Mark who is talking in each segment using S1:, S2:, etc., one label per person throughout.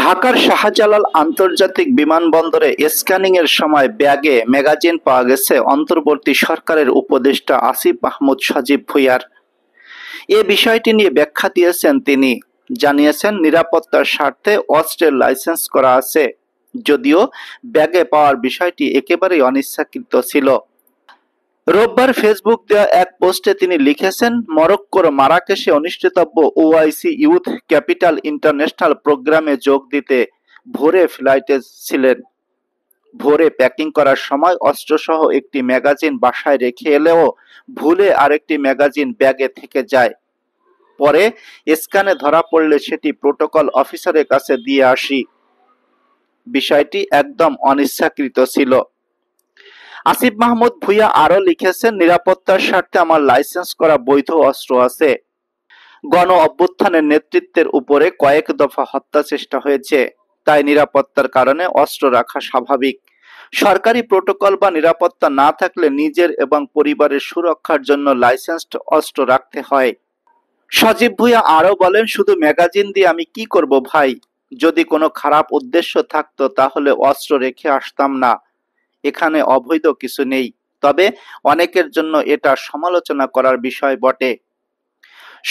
S1: ঢাকার শাহজালাল আন্তর্জাতিক বিমানবন্দরে স্ক্যানিং এর সময় ব্যাগে ম্যাগাজিন পাওয়া গেছে অন্তর্বর্তী সরকারের উপদেষ্টা আসিফ মাহমুদ সজীব ভুঁইয়ার। এ বিষয়টি নিয়ে ব্যাখ্যা দিয়েছেন তিনি। জানিয়েছেন, নিরাপত্তার স্বার্থে অস্ত্রের লাইসেন্স করা আছে, যদিও ব্যাগে পাওয়ার বিষয়টি একেবারেই অনিচ্ছাকৃত ছিল। রোববার ফেসবুক দেওয়া এক পোস্টে তিনি লিখেছেন, মরক্কোর মারাকেশে অনুষ্ঠিতব্য ওআইসি ইউথ ক্যাপিটাল ইন্টারন্যাশনাল প্রোগ্রামে যোগ দিতে ভোরে ফ্লাইটে ছিলেন। ভোরে প্যাকিং করার সময় অস্ত্রসহ একটি ম্যাগাজিন বাসায় রেখে এলেও ভুলে আরেকটি ম্যাগাজিন ব্যাগে থেকে যায়। পরে স্ক্যানে ধরা পড়লে সেটি প্রোটোকল অফিসারের কাছে দিয়ে আসি। বিষয়টি একদম অনিচ্ছাকৃত ছিল। আসিফ মাহমুদ ভুঁইয়া আরো লিখেছেন, নিরাপত্তার স্বার্থে আমার লাইসেন্স করা বৈধ অস্ত্র আছে। গণ অভ্যুত্থানের নেতৃত্বের উপরে কয়েক দফা হত্যা চেষ্টা হয়েছে, তাই নিরাপত্তার কারণে অস্ত্র রাখা স্বাভাবিক। সরকারি প্রোটোকল বা নিরাপত্তা না থাকলে নিজের এবং পরিবারের সুরক্ষার জন্য লাইসেন্সড অস্ত্র রাখতে হয়। সজীব ভুঁইয়া আরো বলেন, শুধু ম্যাগাজিন দিয়ে আমি কি করব ভাই? যদি কোনো খারাপ উদ্দেশ্য থাকতো তাহলে অস্ত্র রেখে আসতাম না। এখানে অবৈধ কিছু নেই, তবে অনেকের জন্য এটা সমালোচনা করার বিষয় বটে।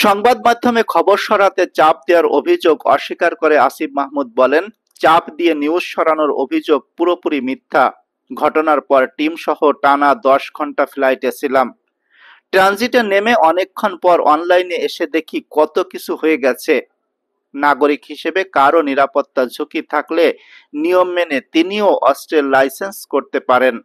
S1: সংবাদ মাধ্যমে খবর সরাতে চাপ দেওয়ার অভিযোগ অস্বীকার করে আসিফ মাহমুদ বলেন, চাপ দিয়ে নিউজ সরানোর অভিযোগ পুরোপুরি মিথ্যা। ঘটনার পর টিম সহ টানা 10 ঘন্টা ফ্লাইটে ছিলাম। ট্রানজিটে নেমে অনেকক্ষণ পর অনলাইনে এসে দেখি কত কিছু হয়ে গেছে। নাগরিক হিসেবে কারো নিরাপত্তা ঝুঁকি থাকলে নিয়ম মেনে তিনিও অস্ত্রের লাইসেন্স করতে পারেন।